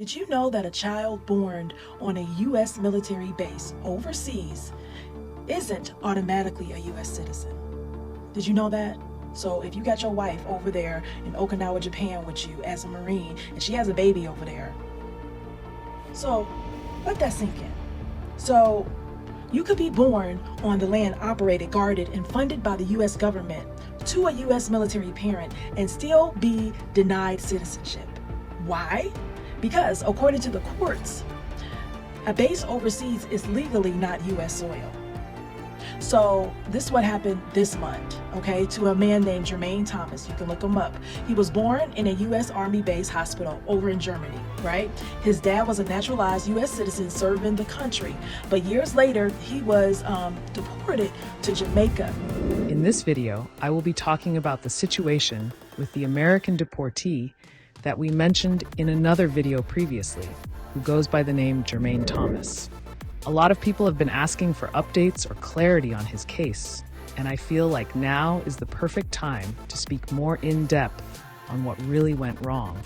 Did you know that a child born on a U.S. military base overseas isn't automatically a U.S. citizen? Did you know that? So if you got your wife over there in Okinawa, Japan with you as a Marine, and she has a baby over there, so let that sink in. So you could be born on the land operated, guarded, and funded by the U.S. government to a U.S. military parent and still be denied citizenship. Why? Because according to the courts, a base overseas is legally not U.S. soil. So this is what happened this month, okay, to a man named Jermaine Thomas. You can look him up. He was born in a U.S. Army base hospital over in Germany, right? His dad was a naturalized U.S. citizen serving the country, but years later, he was deported to Jamaica. In this video, I will be talking about the situation with the American deportee that we mentioned in another video previously, who goes by the name Jermaine Thomas. A lot of people have been asking for updates or clarity on his case, and I feel like now is the perfect time to speak more in depth on what really went wrong,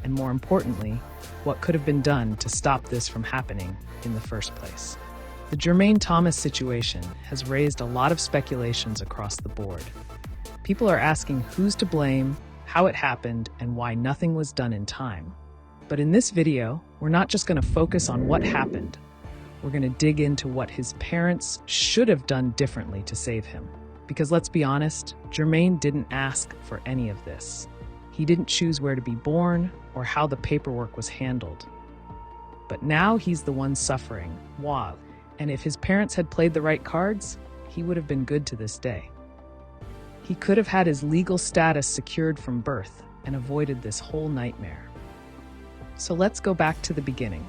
and more importantly, what could have been done to stop this from happening in the first place. The Jermaine Thomas situation has raised a lot of speculations across the board. People are asking who's to blame, how it happened, and why nothing was done in time. But in this video, we're not just going to focus on what happened. We're going to dig into what his parents should have done differently to save him. Because let's be honest, Germaine didn't ask for any of this. He didn't choose where to be born or how the paperwork was handled. But now he's the one suffering. Wow. And if his parents had played the right cards, he would have been good to this day. He could have had his legal status secured from birth and avoided this whole nightmare. So let's go back to the beginning.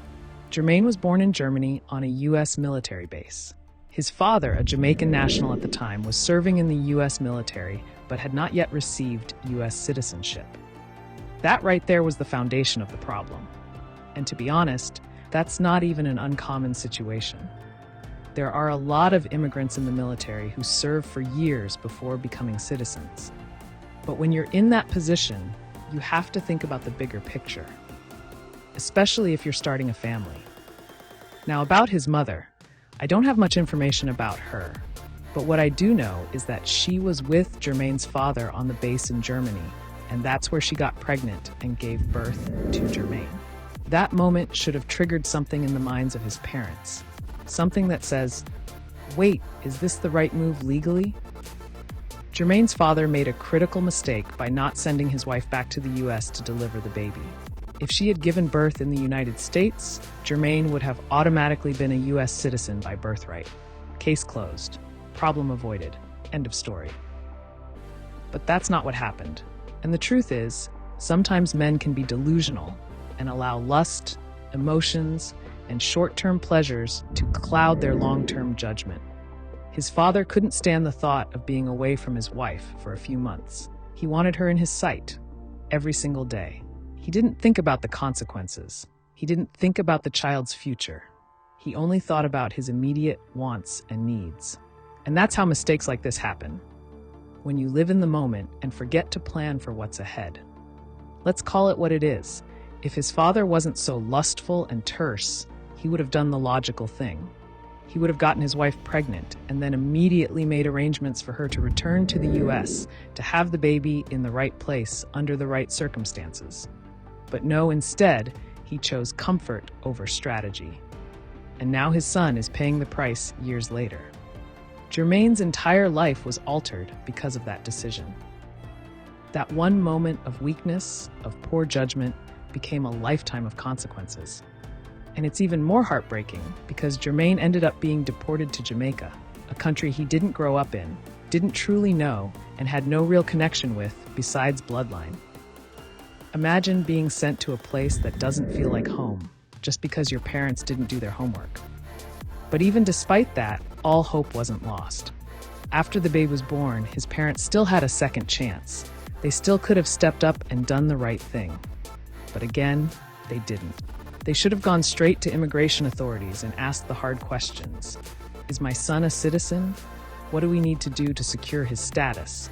Germaine was born in Germany on a U.S. military base. His father, a Jamaican national at the time, was serving in the U.S. military but had not yet received U.S. citizenship. That right there was the foundation of the problem. And to be honest, that's not even an uncommon situation. There are a lot of immigrants in the military who serve for years before becoming citizens. But when you're in that position, you have to think about the bigger picture, especially if you're starting a family. Now, about his mother, I don't have much information about her, but what I do know is that she was with Germaine's father on the base in Germany, and that's where she got pregnant and gave birth to Germaine. That moment should have triggered something in the minds of his parents. Something that says, wait, is this the right move legally? Germaine's father made a critical mistake by not sending his wife back to the U.S. to deliver the baby. If she had given birth in the United States, Germaine would have automatically been a U.S. citizen by birthright. Case closed. Problem avoided. End of story. But that's not what happened. And the truth is, sometimes men can be delusional and allow lust, emotions, and short-term pleasures to cloud their long-term judgment. His father couldn't stand the thought of being away from his wife for a few months. He wanted her in his sight every single day. He didn't think about the consequences. He didn't think about the child's future. He only thought about his immediate wants and needs. And that's how mistakes like this happen, when you live in the moment and forget to plan for what's ahead. Let's call it what it is. If his father wasn't so lustful and terse, he would have done the logical thing. He would have gotten his wife pregnant and then immediately made arrangements for her to return to the U.S. to have the baby in the right place under the right circumstances. But no, instead, he chose comfort over strategy. And now his son is paying the price years later. Germaine's entire life was altered because of that decision. That one moment of weakness, of poor judgment, became a lifetime of consequences. And it's even more heartbreaking because Germaine ended up being deported to Jamaica, a country he didn't grow up in, didn't truly know, and had no real connection with besides bloodline. Imagine being sent to a place that doesn't feel like home, just because your parents didn't do their homework. But even despite that, all hope wasn't lost. After the babe was born, his parents still had a second chance. They still could have stepped up and done the right thing. But again, they didn't. They should have gone straight to immigration authorities and asked the hard questions. Is my son a citizen? What do we need to do to secure his status?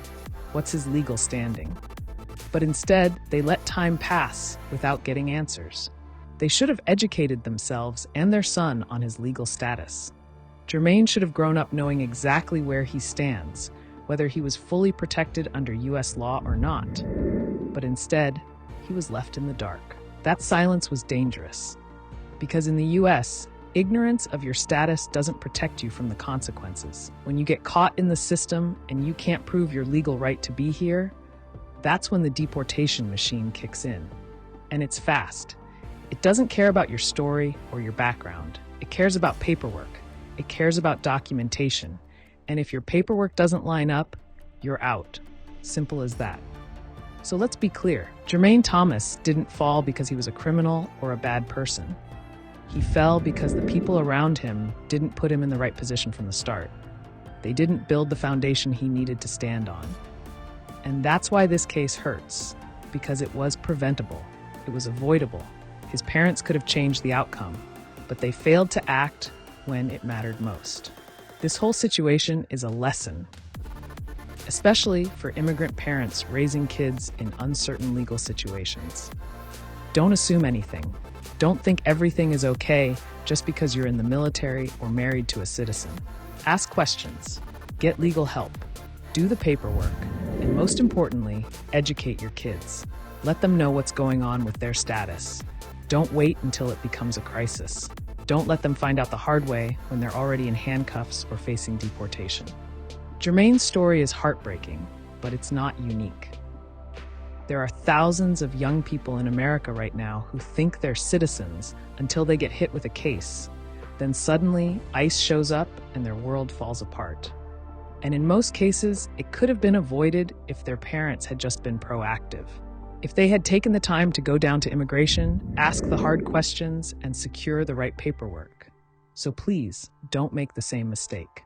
What's his legal standing? But instead, they let time pass without getting answers. They should have educated themselves and their son on his legal status. Germaine should have grown up knowing exactly where he stands, whether he was fully protected under U.S. law or not. But instead, he was left in the dark. That silence was dangerous, because in the U.S., ignorance of your status doesn't protect you from the consequences. When you get caught in the system and you can't prove your legal right to be here, that's when the deportation machine kicks in. And it's fast. It doesn't care about your story or your background. It cares about paperwork. It cares about documentation. And if your paperwork doesn't line up, you're out. Simple as that. So let's be clear. Jermaine Thomas didn't fall because he was a criminal or a bad person. He fell because the people around him didn't put him in the right position from the start. They didn't build the foundation he needed to stand on. And that's why this case hurts, because it was preventable. It was avoidable. His parents could have changed the outcome, but they failed to act when it mattered most. This whole situation is a lesson, especially for immigrant parents raising kids in uncertain legal situations. Don't assume anything. Don't think everything is okay just because you're in the military or married to a citizen. Ask questions, get legal help, do the paperwork, and most importantly, educate your kids. Let them know what's going on with their status. Don't wait until it becomes a crisis. Don't let them find out the hard way when they're already in handcuffs or facing deportation. Germaine's story is heartbreaking, but it's not unique. There are thousands of young people in America right now who think they're citizens until they get hit with a case. Then suddenly, ICE shows up and their world falls apart. And in most cases, it could have been avoided if their parents had just been proactive. If they had taken the time to go down to immigration, ask the hard questions, and secure the right paperwork. So please, don't make the same mistake.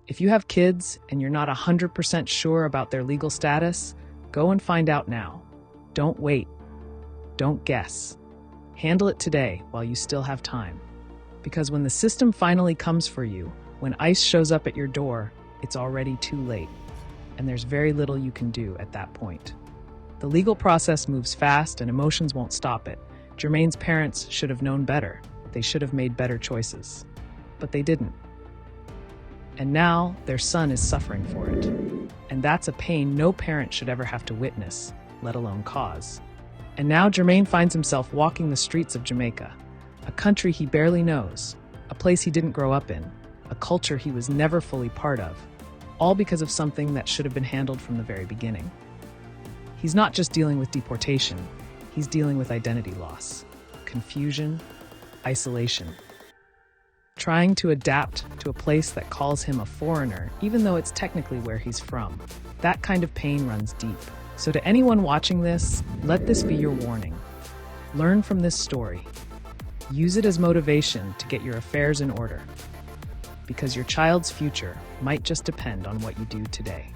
If you have kids and you're not 100% sure about their legal status, go and find out now. Don't wait. Don't guess. Handle it today while you still have time. Because when the system finally comes for you, when ICE shows up at your door, it's already too late. And there's very little you can do at that point. The legal process moves fast and emotions won't stop it. Germaine's parents should have known better. They should have made better choices. But they didn't. And now their son is suffering for it. And that's a pain no parent should ever have to witness, let alone cause. And now Germaine finds himself walking the streets of Jamaica, a country he barely knows, a place he didn't grow up in, a culture he was never fully part of, all because of something that should have been handled from the very beginning. He's not just dealing with deportation, he's dealing with identity loss, confusion, isolation. Trying to adapt to a place that calls him a foreigner, even though it's technically where he's from. That kind of pain runs deep. So to anyone watching this, let this be your warning. Learn from this story. Use it as motivation to get your affairs in order. Because your child's future might just depend on what you do today.